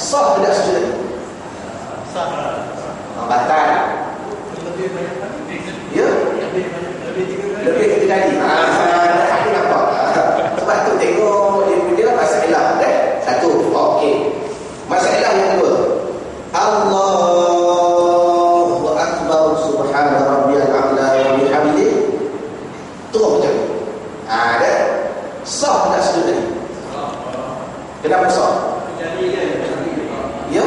Sah tidak sujud tadi? Sah. Batal. Ya? Lebih 3 kali. Aku nampak. Sebab tu tengok dia masalah satu. Okey. Masalah yang kedua. Allahu akbar subhana rabbiyal a'la wa bihamdihi. Terus macam ni. Ada. Sah tak sujud tadi? Kenapa sah? Ya.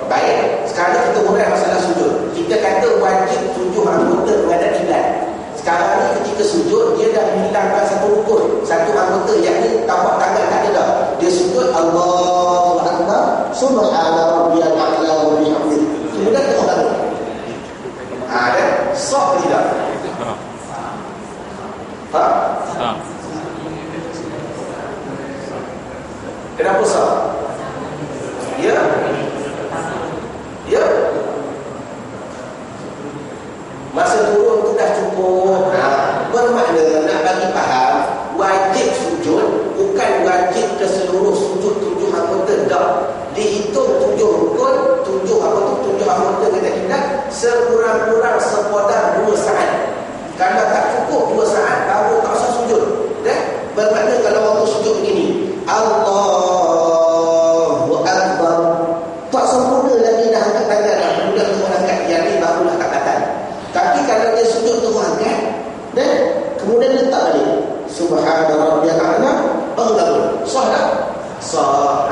Baik. Sekarang kita mulai masalah sujud. Kita kata wajib 7 anggota menghadap kiblat. Sekarang ni ketika sujud, dia dah menghilangkan satu rukun, satu anggota, yakni tapak tangan tak ada dah. Dia sujud Allahu akbar subhana rabbiyal a'la wa bihamdihi. Kemudian tengok bangun. Ada. Sah ke tidak? Ha? Sah. Kenapa sah? Ya? Ya? Masa turun tu dah cukup. Bermakna nak bagi faham, wajib sujud bukan wajib keseluruh sujud 7 anggota dah. Dihitung 7 rukun, 7 anggota kata kita, sekurang-kurang sepodar 2 saat. Kalau tak cukup 2 saat baru tak usah sujud. Bermakna kalau waktu sujud begini, Allahu akbar, tak sempurna lagi dah angkat tangan dah. Kemudian tu angkat, yang ni barulah tak batal. Tapi kalau dia sujud tu angkat, kemudian letak balik subhana rabbiyal a'la, baru bangun. Sah tak? Sah.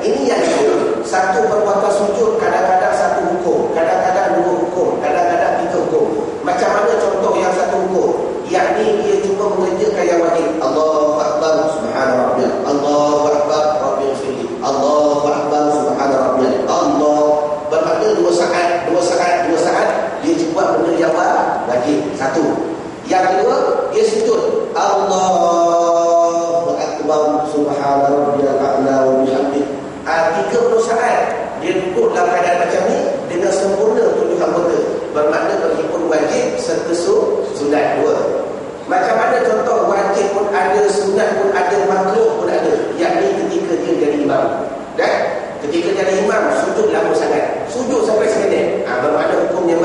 Ini yang disebut satu perbuatan sujud, kadang-kadang satu hukum, kadang-kadang 2 hukum, kadang-kadang 3 hukum. Macam mana contoh yang satu hukum? Yakni dia cuma mengerjakan yang wajib. Allahu akbar subhana rabbiyal, Allahu akbar rabbil firli, Allahu akbar subhana rabbiyal. Allah bermakna 2 saat dia buat benda yang wajib. Satu. Yang kedua, dia sujud Allahu akbar subhana rabbiyal a'la wa bihamdihi. 30 saat dia duduk dalam keadaan macam ni dengan sempurna 7 anggota. Bermakna berhimpun wajib serta sunat 2. Macam mana contoh wajib pun ada, sunat pun ada, makruh pun ada. Yakni ketika dia jadi imam. Ketika jadi imam, sujud lama sangat. Sujud sampai seminit. Bermakna hukumnya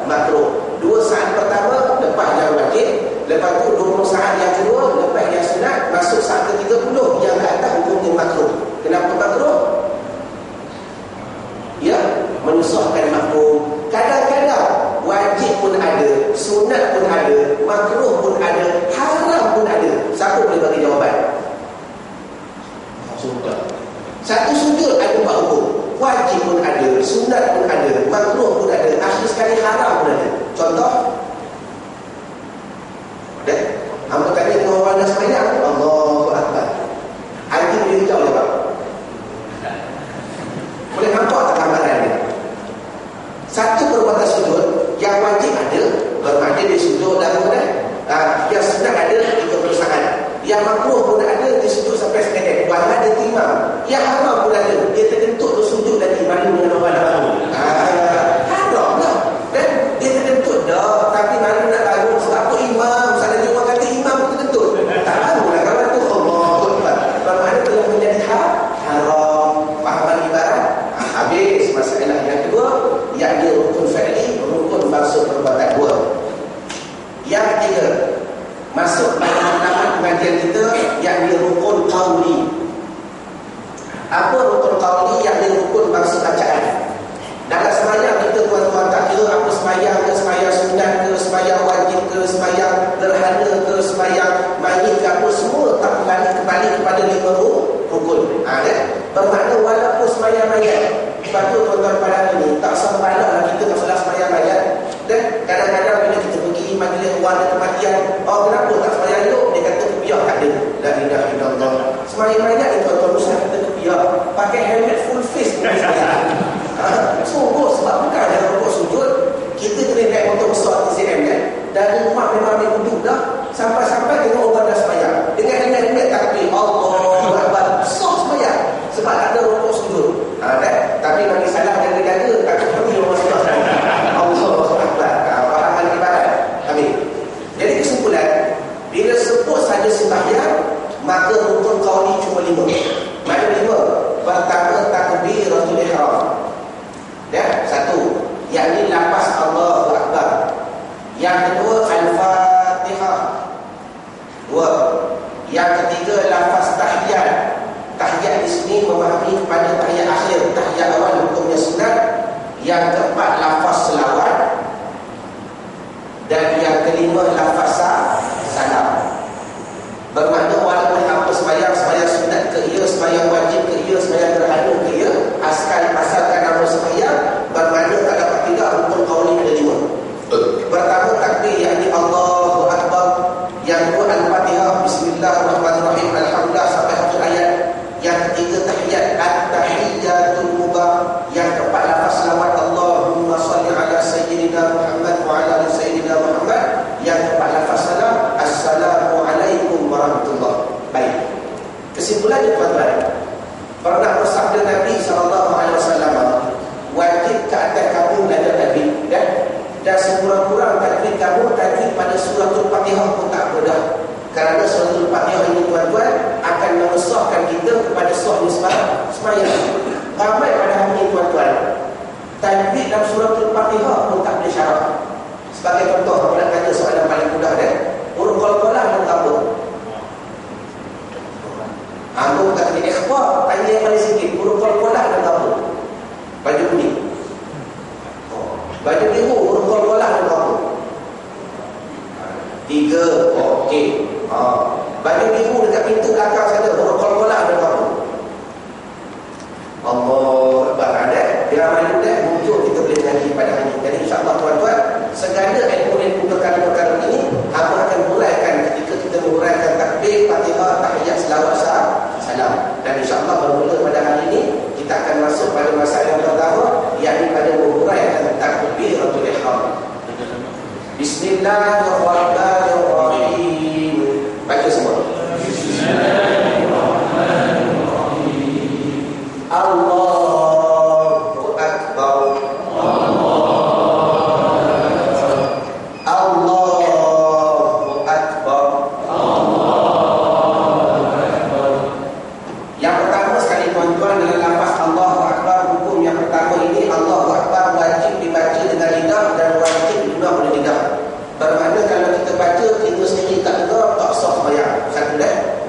makruh. 2 saat pertama lepas yang wajib, lepas tu 20 saat yang kedua lepas yang sunat, masuk saat ke-30 yang ke atas hukumnya makruh. Kenapa makruh? Ya, menyusahkan makmum. Kadang-kadang wajib pun ada, sunat pun ada, makruh pun ada, haram pun ada. Siapa boleh bagi jawapan? Sudah. Satu sujud ada 4 hukum. Wajib pun ada, sunat pun ada, makruh pun ada, akhir sekali haram pun ada. Contoh? Hamba tadi dengan orang dah sembahyang, Allahu akbar. Hati boleh hijau tak? Boleh nampak tak gambaran ni? Satu perbuatan sujud yang wajib ada, bermakna dia sujud lama dah. Yang sunat ada 30 saat. Yang makruh pun ada, dia sujud sampai sekedar. Walau ada timam. Yang haram pun ada, dia terkentut tu sujud tadi malu dengan orang dah bangun. Haram lah. Dan dia terkentut dah, tapi malu nak bangun. Sebab apa imam? Misalnya orang kata imam terkentut, tak malu lah kawan tu. Allahu akbar. Bermakna telah menjadi haram. Fahaman ibarat? Habis masalah yang kedua, yang dia rukun fi'li, rukun maksud perbuatan 2. Yang ketiga, masuk pada halaman pengajian kita, yang dia rukun qauli. Apa rukun qauli? Yang dia rukun maksud bacaan. Dalam sembahyang kita, tuan-tuan, tak kira apa sembahyang ke, sembahyang sunat ke, sembahyang wajib ke, sembahyang gerhana ke, sembahyang mayit ke, apa semua tak kembali kepada 5 rukun. Bermakna walaupun sembahyang mayat, sebab tu tuan-tuan pada ini tak sampai lah kita masalah sembahyang mayat. Dan kadang-kadang bila kita pergi majlis warna kematian, kenapa tak sembahyang elok? Dia kata kebiah tak ada. La ilaha illallah. Sembahyang mayat ni tuan-tuan usah kita kebiah, pakai helmet full face pun sembahyang. Sungguh, sebab bukan ada rukuk sujud. Kita kena naik motor besar TCM kan, dari rumah memang ambil duduk dah, sampai-sampai tengok orang dah sembahyang dengan helmet takbir Allahu akbar, sah sembahyang sebab tak ada rukuk sujud. Tapi bagi salah jaga-jaga tak seperti orang sembahyang. Allahu akbar. Fahaman ibarat. Habis. Jadi kesimpulan, bila sebut saja sembahyang, maka rukun qauli cuma 5. Mana 5? Pertama, Yang ketiga, lafaz tahiyat. Tahiyat di sini memahami kepada tahiyat akhir, tahiyat awal hukumnya sunat. Yang keempat, lafaz selawat. Dan yang kelima, lafaz salam. Bermakna walaupun apa sembahyang sunat ke ia, sembahyang wajib ke ia, sembahyang gerhana ke ia, asalkan nama sembahyang, bermakna tak dapat tidak rukun qauli ada 5. Pertama, takbir, yakni Allahu Akbar. Yang kedua, Al-Fatihah, Bismillahirrahmanirrahim, Alhamdulillah sampai akhir ayat. Yang ketiga, tahiyat, At-tahiyyatul mubarak. Yang keempat, lafaz selawat, Allahumma salli ala Sayyidina Muhammad wa ala ali Sayyidina Muhammad. Yang keempat, lafaz salam, Assalamualaikum warahmatullahi. Baik. Kesimpulannya tuan-tuan, pernah bersabda Nabi SAW, wajib ke atas kamu belajar tajwid, dan sekurang-kurang tajwid kamu tajwid pada suratul Fatihah pun tak mudah. Kerana suratul Fatihah ini tuan-tuan akan mengesahkan kita kepada sah sembahyang. Ramai pada hari ini tuan-tuan, tajwid dalam suratul Fatihah pun tak boleh syarah. Sebagai contoh, aku nak tanya soalan paling mudah huruf qalqalah dan apa? Aku tak kena ikhfa, tanya yang paling sikit, huruf qalqalah dan apa? Baju kuning. Baju biru, huruf qalqalah dan apa? 3. Okey. Baju biru dekat pintu belakang sana, huruf qalqalah dan apa? Allah Akbar. Biar malu muncul kita boleh ngaji pada hari ini. Jadi insya-Allah tuan-tuan, segala ilmu-ilmu perkara-perkara ini aku akan muraikan ketika kita menguraikan takbir, Fatihah, tahiyat, selawat, salam. Dan insya-Allah bermula pada hari ini kita akan masuk pada masalah yang pertama, yakni pada menguraikan takbiratul ihram. Bismillahirrahmanirrahim. Baca semua. Bismillahirrahmanirrahim. Allahu Akbar. Allahu Akbar. Yang pertama sekali tuan-tuan, dalam lafaz Allahu Akbar, hukum yang pertama ini, Allahu Akbar wajib dibaca dengan lidah dan wajib didengar oleh lidah. Bermakna kalau kita baca kita sendiri tak dengar, tak sah sembahyang. Satu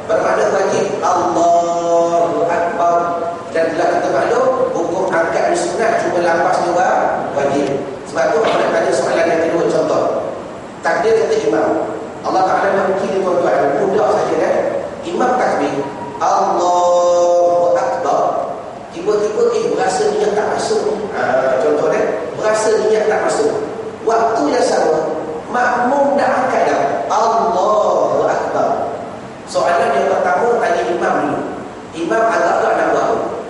bermakna wajib Allahu Akbar. Dan telah kita maklum, hukum angkat di sunat cuma lafaz juga wajib. Sebab tu aku nak tanya soalan yang kedua, contoh takbir kata imam. Allah Ta'ala mengukir tuan-tuan, mudah saja imam takbir Allahu Akbar, tiba-tiba berasa niat tak masuk. Contoh berasa niat tak masuk. Waktu yang sama makmum dah angkat dah Allahu Akbar. Soalan yang pertama tanya imam dulu, imam agak-agak nak buat apa?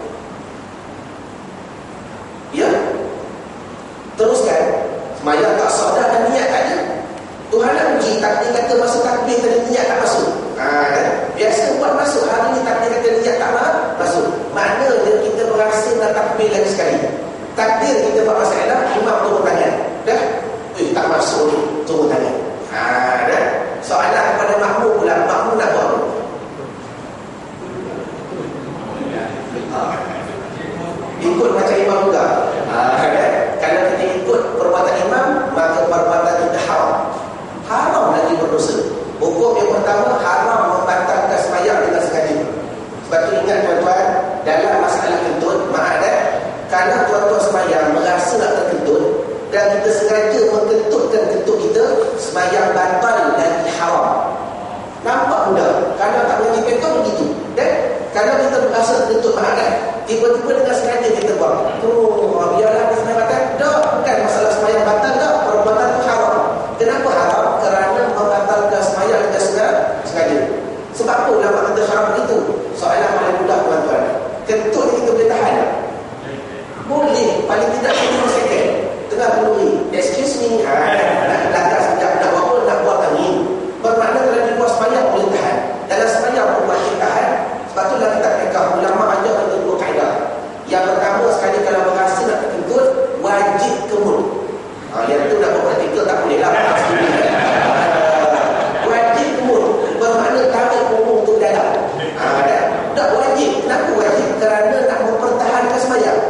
Ya, teruskan sembahyang tak sah dah dan niat tak ada. Tuhan nak uji takbir kata masa takbir tadi niat tak masuk. Biasa buat masuk, hari ni takbir kata niat tak masuk. Maknanya kita berasa nak takbir lagi sekali. Takbir kita buat masalah, imam turun tangan. Dah? Tak masuk ni, turun tangan. Dah? Soalan kepada makmum pula, makmum nak buat apa? Ikut macam imam juga. Kalau kita ikut perbuatan imam, maka perbuatan kita haram. Haram lagi berdosa. Hukum yang pertama, haram membatalkan sembahyang dengan sengaja. Sebab tu ingat tuan-tuan, dalam masalah kentut, kalau tuan-tuan sembahyang merasa nak terkentut dan kita sengaja mengkentutkan kentut kita, sembahyang batal dan haram. Nampak mudah. Kalau tak mengaji kentut begitu. Dan kalau kita merasa terkentut tiba-tiba dengan sengaja kita buang. Biarlah kita sembahyang batal. Tak, bukan masalah sembahyang batal tak. Perbuatan itu haram. Kenapa haram? Kerana membatalkan sembahyang dengan sengaja. Sebab apa ulama kata haram itu? Soalan paling mudah tuan-tuan. Kentut kita boleh tahan tak? Boleh. Paling tidak 10 second. Tengah berduri. Excuse me. Nak belakang sekejap. Nak buat apa? Nak buat angin. Bermakna kalau di luar sembahyang boleh tahan. Dalam sembahyang pun wajib tahan. Sebab tu dalam kitab fiqh ulama ajar kita dua kaedah. Yang pertama sekali kalau berasa nak terkentut, wajib kemul. Yang tu nak buat praktikal tak boleh lah. Wajib kemul. Bermakna tarik punggung tu dalam. Dah wajib. Kenapa wajib? Kerana nak mempertahankan sembahyang.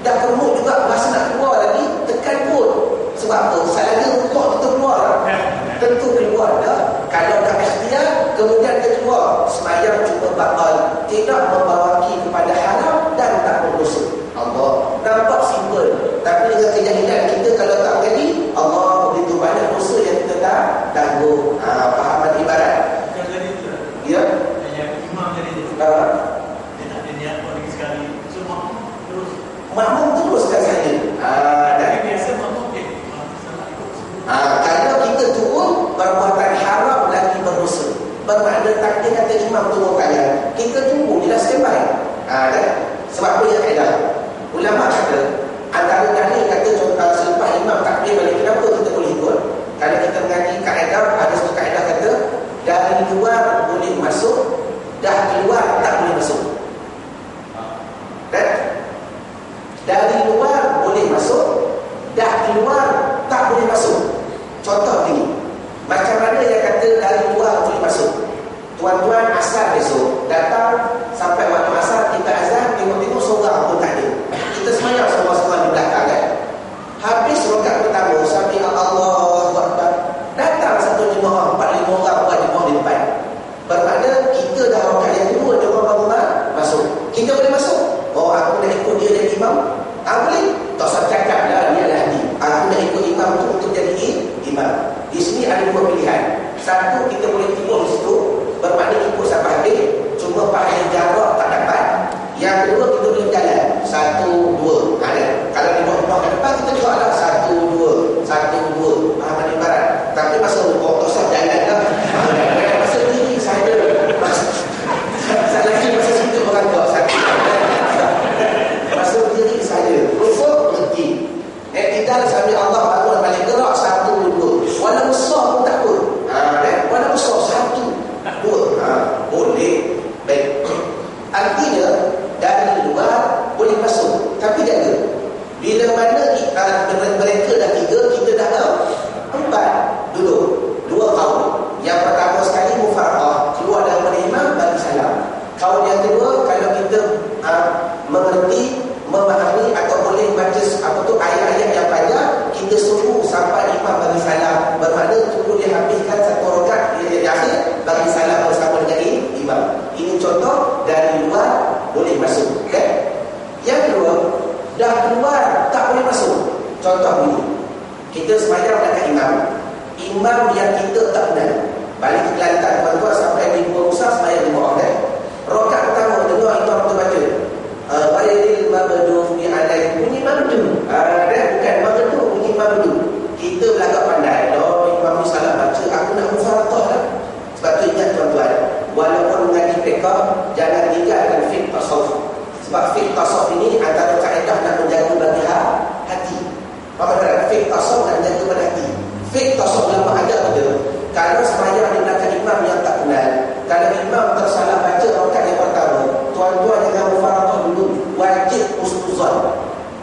Dah kemul juga masa nak keluar lagi, tekan pun. Sebab apa? Selagi rukuk itu keluar. Tentu keluar dah. Kalau dah ikhtiar, kemudian dia keluar. jadi dia tak ada niat buat lagi sekali. So terus makmum teruskan saja. Tapi biasa makmum salah ikut semua. Kalau kita turun perbuatan haram lagi berdosa. Bermakna takdir kata imam turun tangan, kita tunggu dia dah standby. Sebab apa yang kaedah? Ulama kata antara dalil kata selepas imam takbir balik, kenapa kita boleh ikut? Kalau kita mengaji kaedah, ada satu kaedah kata dari luar boleh masuk, dah keluar tak boleh masuk. Dari luar boleh masuk, dah keluar tak boleh masuk. Contoh ni, macam mana yang kata dari luar boleh masuk? Tuan-tuan asar besok datang sampai waktu asar, kita azan, tengok-tengok seorang pun tak ada. Kita semayang semua-semua di belakang kan. Habis rakaat pertama sampai Allahu Akbar, datang satu jemaah 4-5 orang buat jemaah di depan. Bermakna kita dah rakaat yang kedua, dia orang baru masuk. Kita boleh masuk. Oh, aku nak ikut dia jadi imam. Boleh. Tak usah cakap lah, dia lah hati. Aku nak ikut imam tu untuk jadi imam. Di sini ada dua pilihan. Satu, kita boleh tidur di situ, bermakna ikut sampai habis, cuma pakai jarak tak dapat. Yang kedua, kita boleh jalan 1, 2. Ada. Kalau di bawah ke depan, kita juga ada 1, 2, 1, 2. Faham ibarat. Tapi masa tak usah jalan lah. Masa diri saya. Masa lagi masa situ orang buat satu. Masa diri saya. Rufuk berhenti. Tidak sambil Allah baru balik gerak 1, 2. Walau besar pun tak apa. Walau besar 1, 2. Boleh. Baik. Artinya dari luar boleh masuk, tapi jaga. Bila mana mereka dah 3, kita dah 4. Duduk 2 kaum. Yang pertama sekali mufaraqah, keluar daripada imam bagi salam. Kaum yang kedua, kalau kita mengerti, memahami atau boleh baca ayat-ayat yang panjang, kita suruh sampai imam bagi salam. Bermakna tunggu dia habiskan satu rakaat di akhir bagi salam bersama dengan imam. Ini contoh dari luar boleh masuk. Okay? Yang kedua, dah keluar tak boleh masuk. Contoh ini, kita semayang dekat imam. Imam yang kita tak kenal. Balik ke Kelantan, tuan-tuan sampai di Dua Musa semayang 5 orang. Rakaat pertama dengar imam tu baca Ghairil maghdubi alaihim, bunyi magdu. Bukan magdu, bunyi magdu. Kita belagak pandai. Imam ni salah baca, aku nak mufaraqah lah. Sebab tu ingat tuan-tuan, walaupun mengaji fiqh, jangan tinggalkan fiqh tasawuf. Sebab fiqh tasawuf ini antara kaedah nak menjaga bagi hati. Apa kata fiqh tasawuf nak menjaga bagi hati? Fiqh tasawuf lama ada pada kalau semayang di belakang imam yang tak kenal, kalau imam tersalah baca rakaat yang pertama, tuan-tuan jangan mufaraqah dulu. Wajib husnuzan,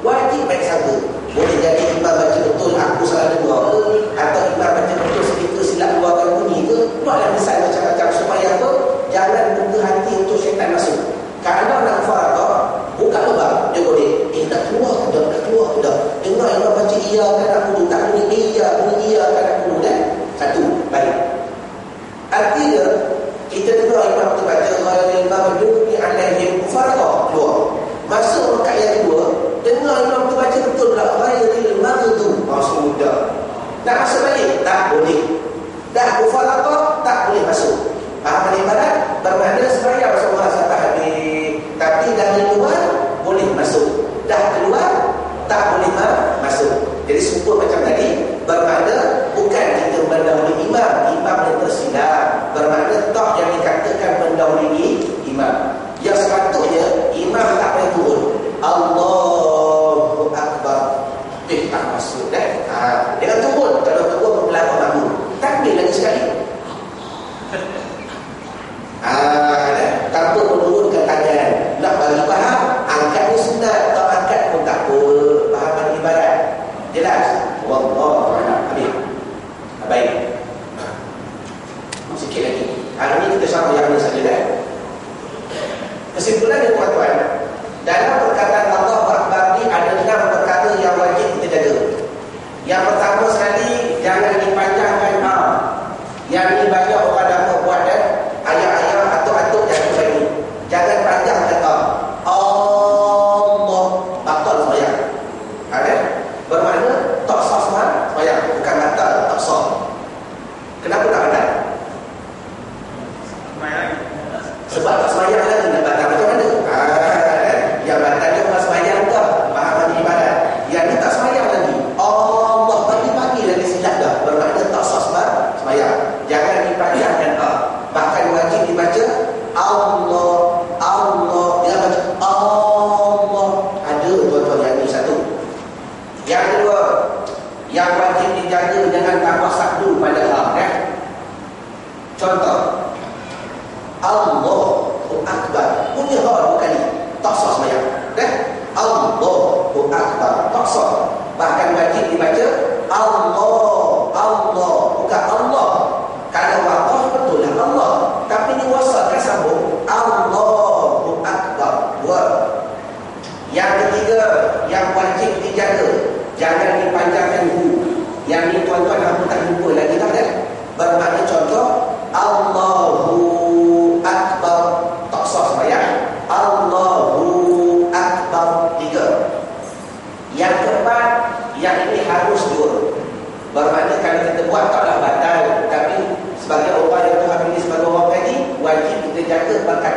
wajib baik sangka. Boleh jadi imam baca betul, aku salah dengar ke, atau imam baca betul sedikit silap keluarkan bunyi ke. Buatlah misal macam-macam supaya apa? Jangan buka hati untuk syaitan masuk. Kalau nak mufaraqah, buka lubang, dia boleh nak keluar ke dah, nak keluar ke dah. Dengar imam baca iya kan aku tak bunyi iya kan aku dah. Satu, baik. Artinya kita dengar imam tu baca ghairil maghdubi alaihim, mufaraqah, keluar. Masuk rakaat yang kedua, dengar imam tu baca betul pula ghairil maghdubi, sudah. Nak masuk balik? Tak boleh. Dah mufaraqah, tak boleh masuk. Faham ibarat? Bermakna sembahyang semua sampai habis, tapi dari luar boleh masuk. Dah keluar tak boleh masuk. Jadi serupa macam tadi, bermakna bukan kita mendahului imam yang tersilap. Bermakna tak yang dikatakan mendahului imam. Yang sepatutnya imam tak boleh turun. Allahu Akbar. Tak masuk dah. Dia turun. Kalau turun berlaku malu. Takbir lagi sekali. Tanpa menurunkan tangan. Nak bagi faham, angkat ni sunat, tak angkat pun tak apa. Faham ibarat? Jelas? Wallahu a'lam. Habis. Baik. Sikit lagi. Hari ini kita syarah yang ini saja dah. Kesimpulannya tuan-tuan, dalam perkataan Allah Akbar ni ada 6 perkara yang wajib kita jaga. Yang pertama sekali, jangan dipanjangkan yang ini banyak orang lama buat ayat-ayat atuk-atuk yang baik. Jangan panjang kata Allah, batal sembahyang. Bermakna tak sah sembahyang, bukan batal, tak sah. Kenapa tak batal? Sebab tak sembahyang.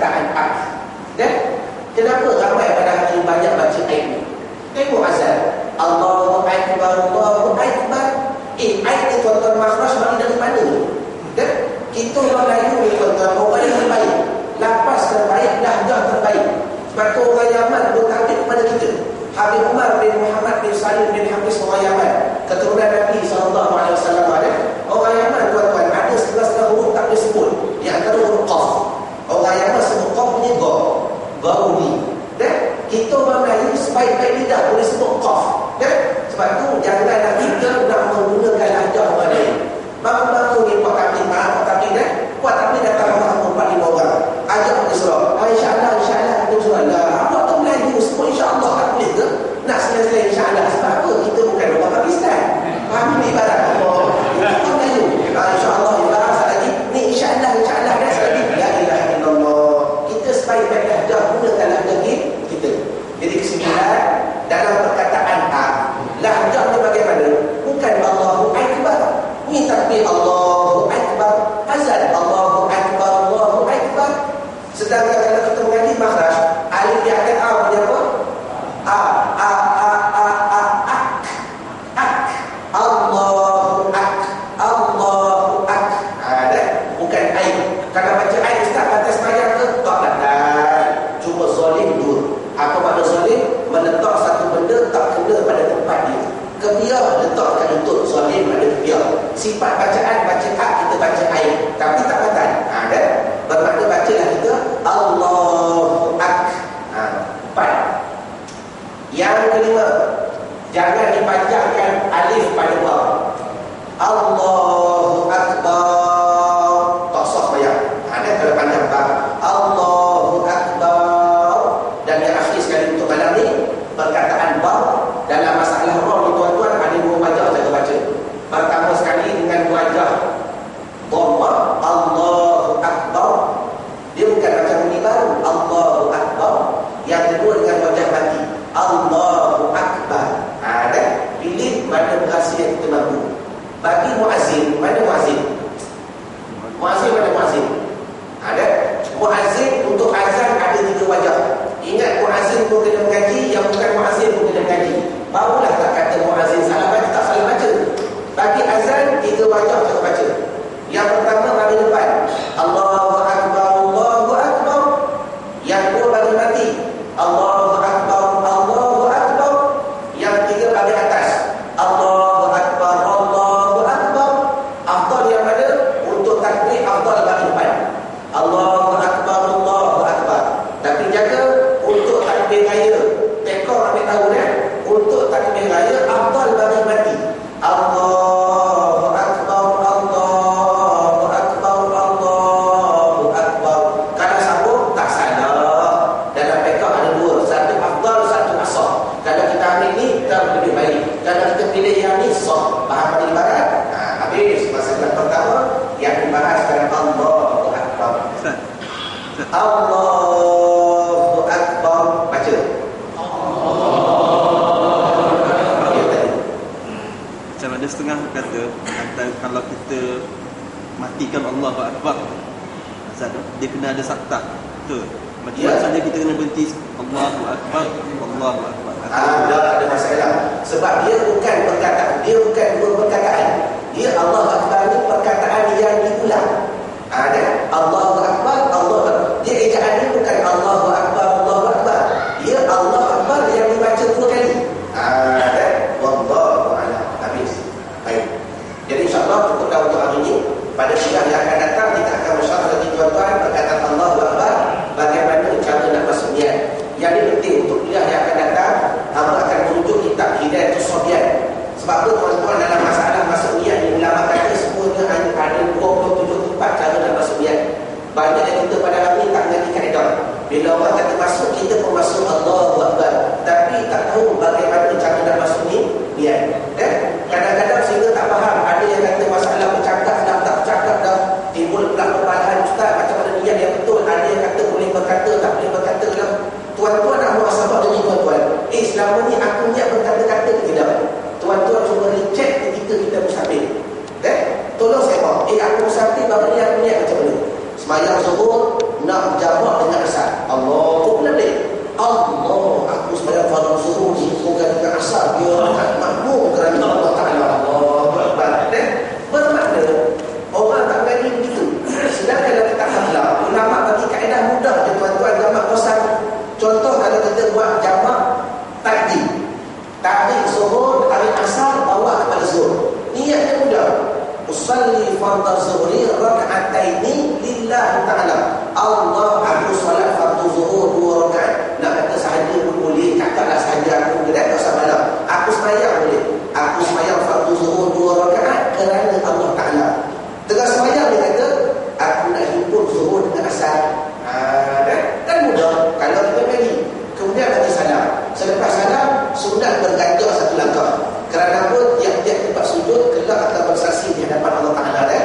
perkataan ak. Kenapa ramai pada hari ini banyak baca ayat ni? Tengok azan. Allahu Akbar, Allahu Akbar. Ayat ni tuan-tuan makhraj bagi dari mana? Kita orang Melayu ni tuan-tuan, orang yang terbaik, lapas terbaik, lahjah terbaik. Sebab tu orang Yaman bertakbir kepada kita. Habib Umar bin Muhammad bin Salim bin Hafiz orang Yaman, keturunan Nabi SAW. Orang Yaman tuan-tuan, ada setengah-setengah huruf tak boleh sebut. Di antara huruf Qaf. Orang Yaman sebut Qaf punya Ga. Gaudi. Kita orang Melayu sebaik-baik lidah boleh sebut Qaf. Sebab tu janganlah kita nak menggunakan lahjah orang lain. Bangun-bangun ni buat takbir, buat takbir datang orang 4-5 orang. Ajak dia surah. InsyaAllah, dia surah. Awak tu Melayu sebut insyaAllah tak boleh ke? Nak selesai insyaAllah. Sebab apa? Kita bukan orang Pakistan. Faham ni ibarat Allah. Kita Melayu. InsyaAllah, ibarat sekali lagi. Ni insyaAllah, dan sekali lagi. La ilaha illallah. Kita sebaik-baik lahjah gunakan lahjah kita. Jadi kesimpulan, dalam perkataan lahjah ni bagaimana? Bukan Allahu Akbar. Ni takbir Allahu Akbar. Azan Allahu Akbar, Allahu Akbar. Sedangkan kalau kita mengaji makhraj, alif di akhir A punya apa? Allahu Ak. Allahu Ak. Bukan ain. Kalau baca ain ustaz batas bayar ke? Tak batal. Cuma zalim dur. Apa makna zalim? Meletak satu benda tak kena pada tempat dia. Kebiar letakkan untuk zalim pada kebiar. Sifat bacaan baca ak, kita baca ain, tapi tak batal. Bermakna bacalah kita Allahu Ak. 4. Yang kelima, jangan dipanjangkan alif pada waw. Allahu Akbar. Tak sah bayar. Kalau panjang bab Allahu Akbar. Dan yang akhir sekali untuk malam ni, perkataan waw dalam masalah roh ni tuan-tuan ada 2 wajah cara baca. Pertama sekali dengan wajah dhammah Allahu Akbar. Dia bukan macam bunyi baru Allahu Akbar. Yang kedua dengan wajah mati Allahu Akbar. Pilih mana bahasa yang kita mampu. Bagi muazzin, mana muazzin? Muazzin mana muazzin? Muazzin untuk azan ada 3 wajah. Ingat muazzin pun kena mengaji, yang bukan muazzin pun kena mengaji. Barulah tak kata muazzin salah baca, tak salah baca. Bagi azan 3 wajah cara baca. Yang pertama bagi depan Allahu Akbar, Allahu Akbar. Yang kedua bagi mati Allahu Akbar, Allahu Akbar. Yang ketiga bagi atas Allahu Akbar, Allahu Akbar. Afdal yang mana? Untuk takbir afdal bagi depan Allahu Akbar, Allahu Akbar. Tapi jaga untuk takbir raya, tekor ambil tahu untuk takbir raya afdal bagi mati Allahu Akbar, Allahu Akbar, Allahu Akbar. Kalau sambung tak salah. Dalam tekor ada 2, satu afdal, satu asah. Kalau kita ambil ni tak lebih baik. Kalau kita pilih yang ni sah. Faham ada ibarat? Habis masalah pertama yang dibahas dalam Allahu Akbar. Allahu Akbar. Baca macam ada setengah kata kalau kita matikan Allahu Akbar azan dia kena ada sakta. Betul. Macam saja kita kena berhenti Allahu Akbar, Allahu Akbar. Ada masalah. Sebab dia bukan perkataan, dia bukan 2 perkataan. Dia Allahu Akbar ni perkataan yang diulang. Allahu Akbar, Allahu Akbar. Dia ejaan dia bukan Allahu Akbar, Allahu Akbar. Dia Allahu Akbar yang dibaca 2 kali. Wallahu a'lam. Habis. Baik. Jadi insya-Allah cukup dah untuk hari ini. Pada sidang yang akan datang kita akan bersama lagi tuan-tuan perkataan Allahu Akbar, bagaimana cara nak masuk niat. Yang ini penting untuk kuliah yang akan datang. Hamba akan merujuk kitab Hidayatus Sobyan. Sebab tu tuan-tuan dalam masalah masuk niat ni ulama kata semuanya ada 27 tempat cara nak masuk niat. Banyak yang kita pada hari ni tak mengerti kaedah. Bila orang kata masuk, kita pun masuk Allahu Akbar, tapi tak tahu bagaimana cara nak masuk ni niat. Kadang-kadang sehingga tak faham. Ada yang kata masalah bercakap dah, tak bercakap dah, timbul pula kepalahan ustaz macam mana niat yang betul. Ada yang kata boleh berkata, tak boleh berkata dah. Tuan-tuan nak muhasabah dengan tuan-tuan. Selama ni aku niat berkata-kata ke tidak? Tuan-tuan cuma reject ketika kita musafir. Tolong saya faham. Aku musafir baru ni aku niat macam mana? Semayang zuhur nak jamak dengan usalli fardhu zuhri raka'ataini lillahi ta'ala. Allah, aku solat fardhu zuhur 2 rakaat. Nak kata sahaja pun boleh, cakaplah sahaja aku boleh, tak usah malam. Aku sembahyang boleh. Aku sembahyang fardhu zuhur 2 rakaat kerana Allah Ta'ala. Tengah sembahyang dia kata, aku nak himpun zuhur dengan asar. Kan mudah kalau kita pergi. Kemudian bagi salam. Selepas salam, sunat bergantung satu langkah. Kerana apa? Tiap-tiap tempat sujud kelak akan bersaksi di hadapan Allah Ta'ala.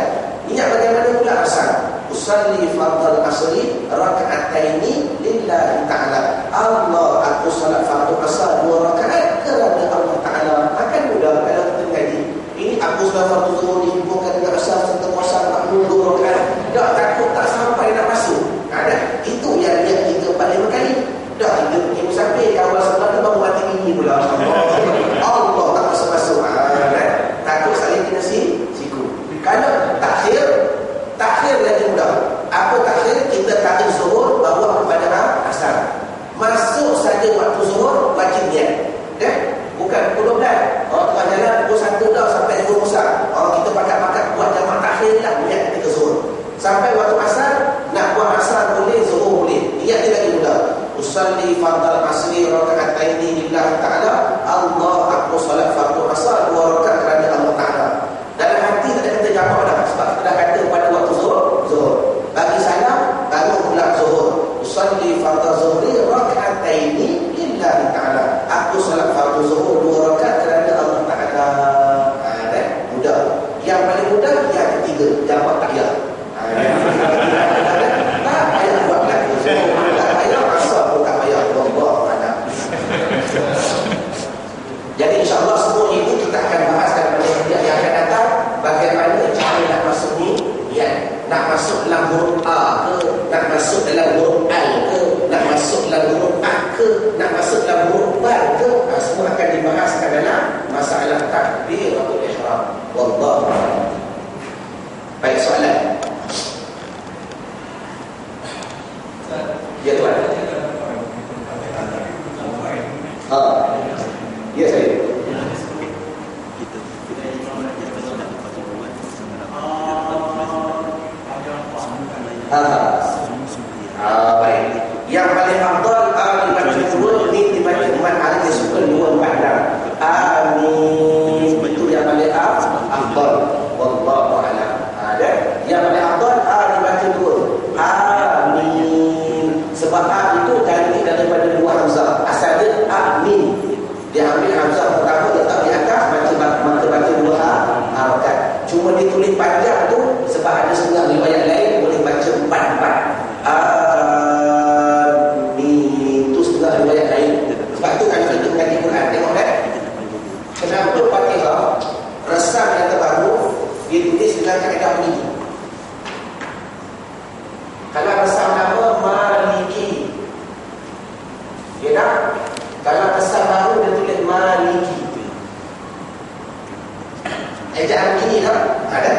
Ingat bagaimana pula asar. Usalli fardal asri raka'ataini lillahi ta'ala. Allah, aku salat fardu asar 2 rakaat kerana Allah Ta'ala. Akan mudah kalau kita ngaji. Ini aku salat fardu zuhur dihubungkan dengan asar serta puasa 42 rakaat. Tak takut tak sampai nak masuk. Ada. Itu yang dia 3-4-5 kali. Dah kita pergi musafir awal sebelah tu baru mati gigi pula. Allah tak masuk-masuk. Takut saling kena siku. Kalau takhir lagi mudah. Apa takhir? Kita takhir zuhur bawa kepada asar. Masuk saja waktu zuhur wajib niat. Bukan pukul 12. Tengah jalan pukul 1 dah sampai zuhur besar. Kita pakat-pakat buat jamaah takhir lah niat ketika zuhur. Sampai waktu asar, nak buat asar boleh, zuhur boleh. Niat dia lagi mudah. Usalli fardal asri raka'ataini lillahi ta'ala. Allah, aku solat fardu asar 2 rakaat kerana Allah Ta'ala. Dalam hati tak ada kata jamak dah, sebab kita dah kata pada waktu zuhur. Bagi salam baru pula zuhur. Usalli fardal zuhri raka'ataini lillahi ta'ala. Aku solat fardu zuhur 2 rakaat kerana Allah Ta'ala. Mudah. Yang paling mudah yang ketiga, jamak tahyah. Tak payah buat lagi. Tak payah asal pun tak payah. Allah mana. Jadi insyaAllah semua ini kita akan bahaskan pada kuliah yang akan datang. Bagaimana cara nak masuk ni, nak masuk dalam huruf A ke, nak masuk dalam huruf Al ke, nak masuk dalam huruf A ke, nak masuk dalam huruf Bal ke, semua akan dibahaskan dalam masalah takbiratul ihram. Wallahu a'lam. Baik, soalan. Ya tuan. Ya saya. Baik. Yang paling afdal dibaca dua ni dibaca Imam Ali suka 2-4. Amin. Itu yang paling afdal. Wallahu a'lam. Ada. Yang paling afdal dibaca dua. Amin. Sebab A itu ganti daripada 2 hamzah. Asal dia amin. Dia ambil hamzah pertama letak di atas, maka baca 2 harakat. Cuma ditulis panjang tu sebab ada setengah riwayat lain boleh baca 4-4. Amin. Itu setengah riwayat lain. Sebab tu kalau kita mengaji Quran, tengok dah. Kenapa Fatihah resam yang terbaru ditulis dengan kaedah begini? Kalau resam nama Maliki, ya tak? Kalau resam baru dia tulis Maliki. Ejaan ini tak? Ada.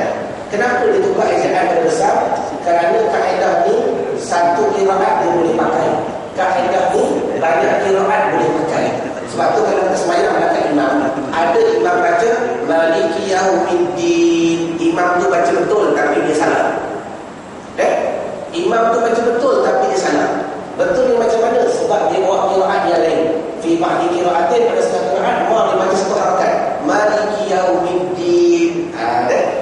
Kenapa dia tukar ejaan pada resam? Kerana kaedah ni satu qiraat dia boleh pakai. Kaedah ni banyak qiraat boleh pakai. Sebab tu kalau kita sembahyang belakang imam, ada imam baca Maliki Yaumiddin. Imam tu baca betul tapi dia salah. Imam tu baca betul tapi dia salah. Betul ni macam mana? Sebab dia bawa qiraat yang lain. Fi ba'di qiraatin, pada setengah qiraat dia baca satu harakat. Maliki Yaumiddin.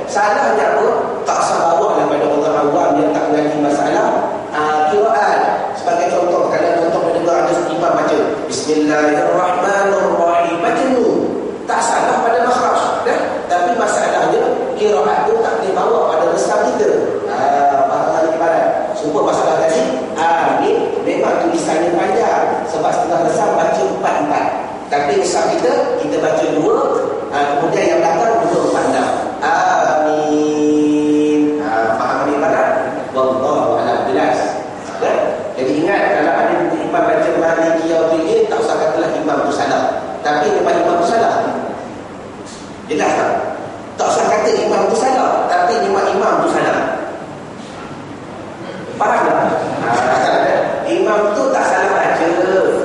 Salahnya apa? Tak sabar daripada orang awam yang tak mengerti masalah qiraat. Sebagai contoh, kalau contoh mendengar ada imam baca Bismillahirrahmanirrahim, baca nun. Tak salah pada makhraj, tapi masalahnya qiraat tu tak boleh bawa pada resam kita. Bahagian ibarat. Semua masalah tadi, amin memang tulisannya panjang sebab setengah resam baca 4-4. Tapi resam kita baca 2, kemudian yang belakang 2-4-6. Amin. Faham ni ibarat? Wallahu a'lam. Jelas. Jadi ingat, kalau ada imam baca Maliki Yaumiddin, tak usah katalah imam tu salah. Tapi memang imam tu salah. Jelas tak? Tak usah kata imam tu salah, tapi memang imam tu salah. Faham tak? Imam tu tak salah baca,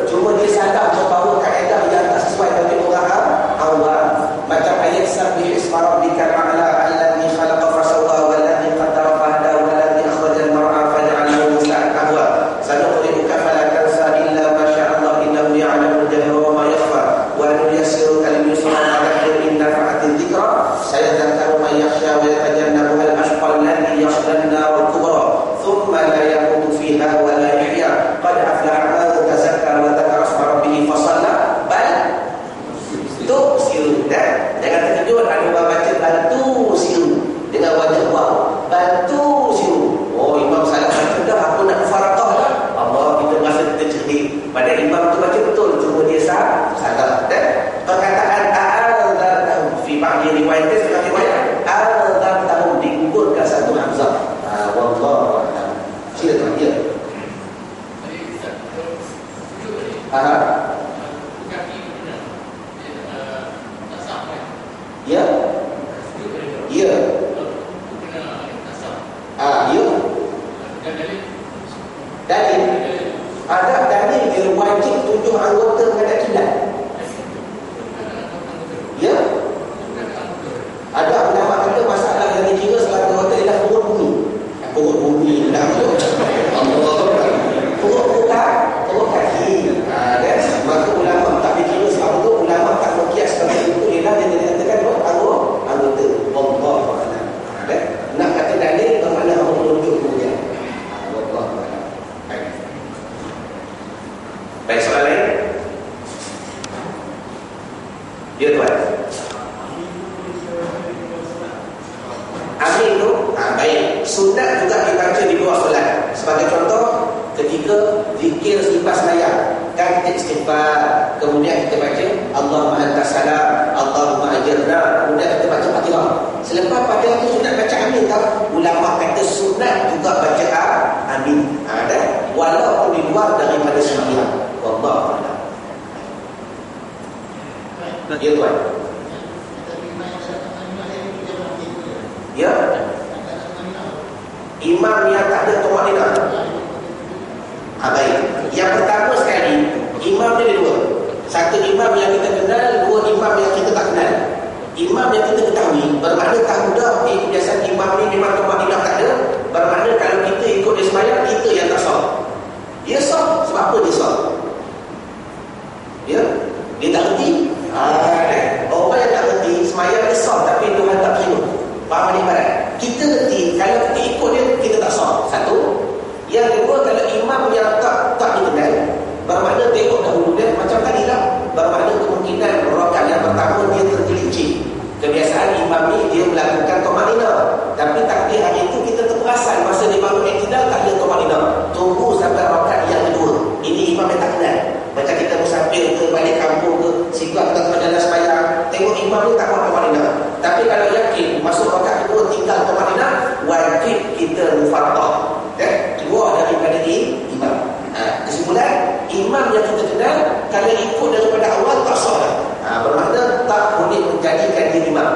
cuma dia salah membawa kaedah yang tak sesuai dengan orang awam. Macam ayat 1 mana imam tu baca betul, cuma dia salah. Perkataan a'adzartahum fi ba'di riwayat, setengah riwayat a'adzartahum digugurkan satu hamzah. Wallahu a'lam. Sila tuan dia. Ya. Ya. Ya. Dalil. Ada dalil yang wajib 7 anggota menghadap kiblat. Ya. Ada ulama kata masalah yang dikira salah anggota ialah perut bumi. Perut bumi dah tu. Perut kaki. Maka ulama tak dikira salah tu, ulama tak berkias seperti itu ialah dia dikatakan anggota. Wallahu a'lam. Nak kata dalil bermakna Allah menunjuk kemudian. Wallahu a'lam. Baik, soalan lain? Ya tuan. Amin tu baik. Sunat juga dibaca di bawah solat. Sebagai contoh, ketika zikir selepas sembahyang, kan kita istighfar, kemudian kita baca Allahumma antas salam, Allahumma ajirna, kemudian kita baca Fatihah. Selepas Fatihah tu sunat baca amin tau. Ulama kata sunat juga baca amin. Walaupun di luar daripada sembahyang. Wallahu a'lam. Ya tuan. Ya. Imam yang tak ada tumaninah. Baik. Yang pertama sekali, imam dia ada dua. Satu imam yang kita kenal, dua imam yang kita tak kenal. Imam yang kita ketahui, bermakna tahu dah kebiasaan imam ni memang tumaninah tak ada. Bermakna kalau kita ikut dia sembahyang, kita yang tak sah. Dia sah, sebab apa dia sah? Ya, dia tak reti. Orang yang tak reti sembahyang dia sah, tapi Tuhan tak terima. Faham ni barat? Kita reti, kalau kita ikut dia, kita tak sah. Satu. Yang kedua, kalau imam yang tak dikenal, bermakna tengok dahulu dia macam tadi lah. Bermakna kemungkinan rakaat yang pertama dia tergelincir. Kebiasaan imam ni dia melakukan tumaninah, tapi takdir hari itu kita terperasan masa dia bangun iktidal tak ada tumaninah. Tunggu sampai rakaat yang kedua. Ini imam yang tak kenal. Macam kita musafir ke, balik kampung ke, sikap kita jalan sembahyang, tengok imam ni tak buat tumaninah. Tapi kalau yakin masuk rakaat kedua tinggal tumaninah, wajib kita mufattah. Keluar daripada imam. Kesimpulan, imam yang kita kenal kalau ikut daripada awal tak sah dah. Bermakna tak boleh menjadikan dia imam.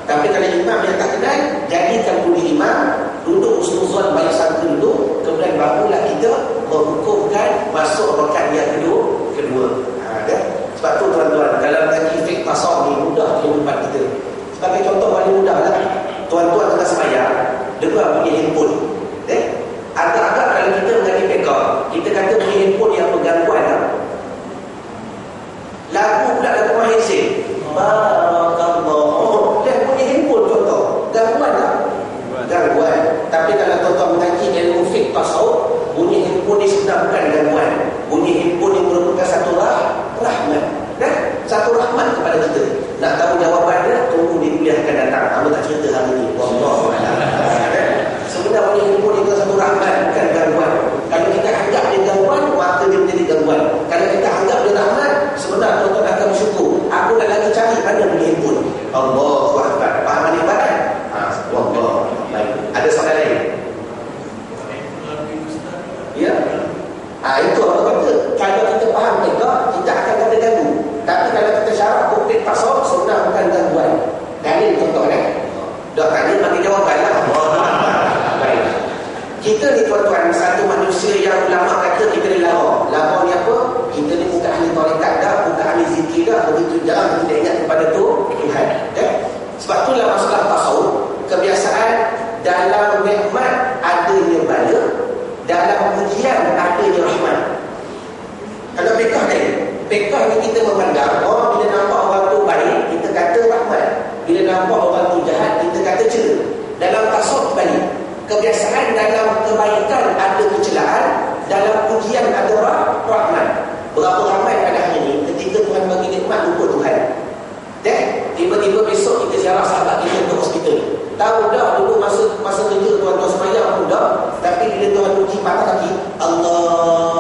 Tapi kalau imam yang tak kenal, jadikan dulu imam, duduk husnuzon, baik sangka dulu, kemudian barulah kita menghukumkan masuk rakaat yang kedua. Sebab tu tuan-tuan, kalau lagi fik tasawuf ni mudah kehidupan kita. Sebagai contoh paling mudah lah, tuan-tuan tengah sembahyang, dengar bunyi handphone. Agak-agak kalau kita mengaji pekar, kita kata bunyi handphone yang bergangguan lah. Lagu pula lagu Malaysia. Barakallah. Dan bunyi handphone contoh, gangguan tak? Gangguan. Tapi kalau tuan-tuan mengaji ilmu fiqh tasawuf, bunyi handphone ni sebenarnya bukan gangguan. Bunyi handphone ni merupakan satu rahmat. Satu rahmat kepada kita. Nak tahu jawapannya, tunggu di kuliah akan datang. Kamu tak cerita hari ni. Wallahu a'lam. Sebenarnya bunyi handphone itu satu rahmat, bukan gangguan. Kalau kita anggap dia gangguan, maka dia menjadi gangguan. Kalau kita anggap dia rahmat, sebenarnya tuan-tuan akan bersyukur. Aku nak lagi cari mana bunyi handphone. Allahu akbar. Faham ni ibadat? Wallahu. Baik. Ada soalan lain? Ya. Itu apa kata? Kalau kita faham mereka, kita akan kata ganggu. Tapi kalau kita syarat bukti tasawuf, sebenarnya bukan gangguan. Dalil contoh kan? Dah tanya bagi jawapan lah. Baik. Kita ni tuan-tuan, satu manusia yang ulama kata kita ni lara. Lara ni apa? Kita ni bukan ahli tarekat dah, bukan ahli zikir dah, begitu jarang kita ingat kepada Tuhan. Sebab itulah masalah tasawuf. Kebiasaan dalam nikmat adanya bala, dalam ujian adanya rahmat. Kalau pekah ni, pekah ni kita memandang, bila nampak orang tu baik, kita kata rahmat. Bila nampak orang tu jahat, kita kata cela. Dalam tasawuf balik, kebiasaan dalam kebaikan ada kecelaan, dalam ujian ada rahmat. Berapa ramai pada hari ini ketika Tuhan bagi nikmat lupa Tuhan. Tiba-tiba besok kita ziarah sahabat kita ke hospital. Tahu dah dulu masa kerja tuan-tuan sembahyang pun dah, tapi bila Tuhan uji patah kaki, Allah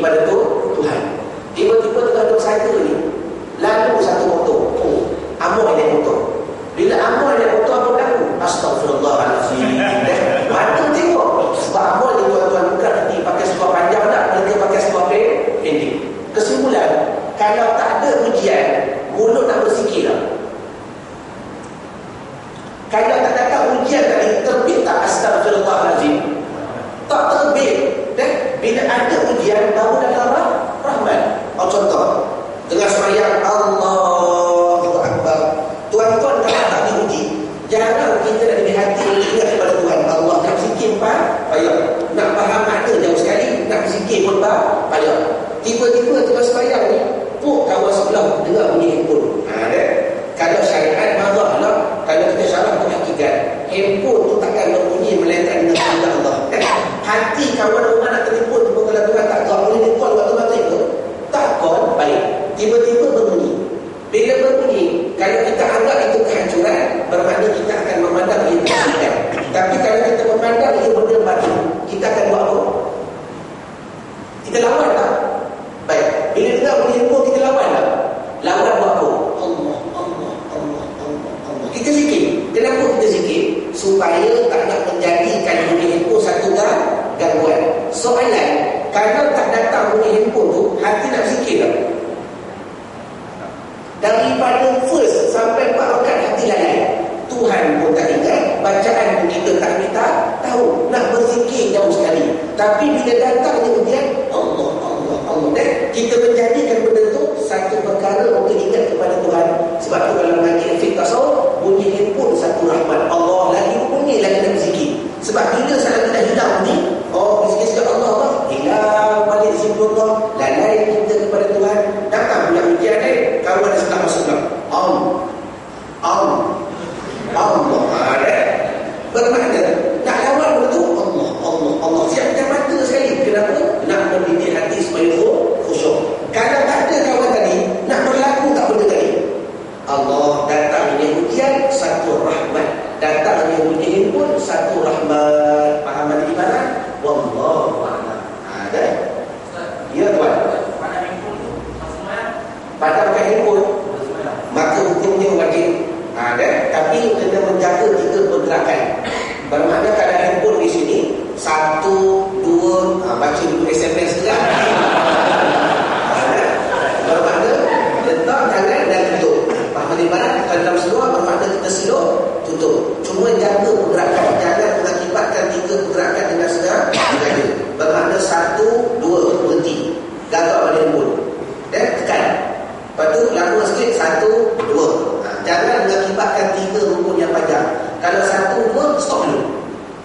kepada Tuhan. Tiba-tiba tengah duduk saya ni, lalu satu motor. Amor naik motor. Bila Amor naik motor, apa berlaku? Astaghfirullahaladzim. Mata tengok. Sebab Amor ni tuan-tuan bukan ni pakai seluar panjang tak, mereka pakai seluar pendek. Kesimpulan, kalau tak ada ujian, mulut nak berzikir lah. Kalau tak datang ujian tadi, terbit tak astaghfirullahaladzim? Tak terbit. Bila ada ujian, baru datang rahmat. Contoh, tengah sembahyang Allahu Akbar. Tuan-tuan kalau tak diuji, jarang kita nak di hati ingat kepada Tuhan. Allah nak berzikir payah. Nak faham makna jauh sekali, nak berzikir pun payah. Tiba-tiba tengah sembahyang ni, kawan sebelah dengar bunyi handphone. Kalau syariat marah lah, kalau kita syarah tu hakikat, handphone tu takkan berbunyi melainkan dengan perintah Allah. Hati kawan rumah nak telefon tu, kalau Tuhan tak tahu boleh dia call waktu mati tu, tak call, baik. Tiba-tiba berbunyi. Bila berbunyi, kalau kita anggap itu kehancuran, bermakna kita akan memandang ia kehancuran. Tapi kalau kita memandang ia benda batu, kita akan buat apa? Kita lawan tak? Baik. Bila dengar bunyi handphone, kita lawan tak? Lawan buat apa? Allah. Kita zikir. Kenapa kita zikir? Supaya tak nak menjadikan bunyi handphone satu gangguan. Soalan, kalau tak datang bunyi handphone tu, hati nak zikir tak? Daripada first sampai 4 rakaat hati lain, Tuhan pun tak ingat, bacaan pun kita tak minta tahu, nak berzikir jauh sekali. Tapi bila datangnya ujian, Allah, kita menjadikan benda tu satu perkara untuk ingat kepada Tuhan. Sebab tu kalau mengaji fiqh tasawuf, bunyi handphone satu rahmat. Allah lagi bunyi lagi nak berzikir. Sebab bila saat kita hilang ni, berzikir Allah, hilang balik zikrullah, lalai kita kepada Tuhan. Datang pula ujian ni, kawan di sebelah masuk dalam Allah. Bermakna nak lawan betul Allah. Siap macam mata sekali. Kenapa? Nak mendidik hati supaya khusyuk. Kalau tak ada kawan tadi, nak berlaku tak benda tadi? Allah datangnya ujian satu rahmat, datangnya ujian pun satu rahmat. Faham di mana? Wallahu a'lam. Ada? Ya tuan. Pada pakai handphone, maka hukumnya wajib. Ada, tapi kena menjaga 3 pergerakan. Bermakna kalau handphone di sini 1, 2, baca dulu SMS juga. Bermakna letak tangan dan tutup. Faham di mana? Kalau dalam seluar bermakna kita slow tutup. Cuma jaga pergerakan, jangan mengakibatkan 3 pergerakan dengan sengaja. Bermakna 1, 2 berhenti. Gagal pada handphone. Dan tekan. Lepas tu lama sikit 1, 2. Jangan mengakibatkan 3 rukun yang panjang. Kalau 1, 2, stop dulu.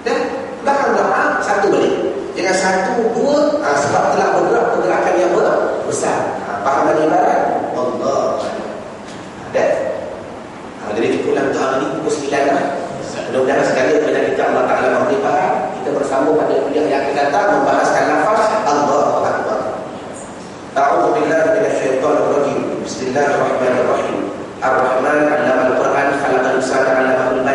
Dan belakang 1 balik. Jangan 1, 2, sebab telah bergerak pergerakan yang besar. Faham di barat? Allah. Dan jadi pulang tahun ini pukul 9 lah. Mudah-mudahan segala belajar kita Allah Ta'ala memberi faham. Kita bersama pada kuliah yang akan datang membahaskan lafaz Allahu Akbar. A'udzu billahi minasyaitonir rajim. Bismillahirrahmanirrahim. Ar-Rahman 'allama al-Qur'an, khalaqal insana 'allamahu al-bayan.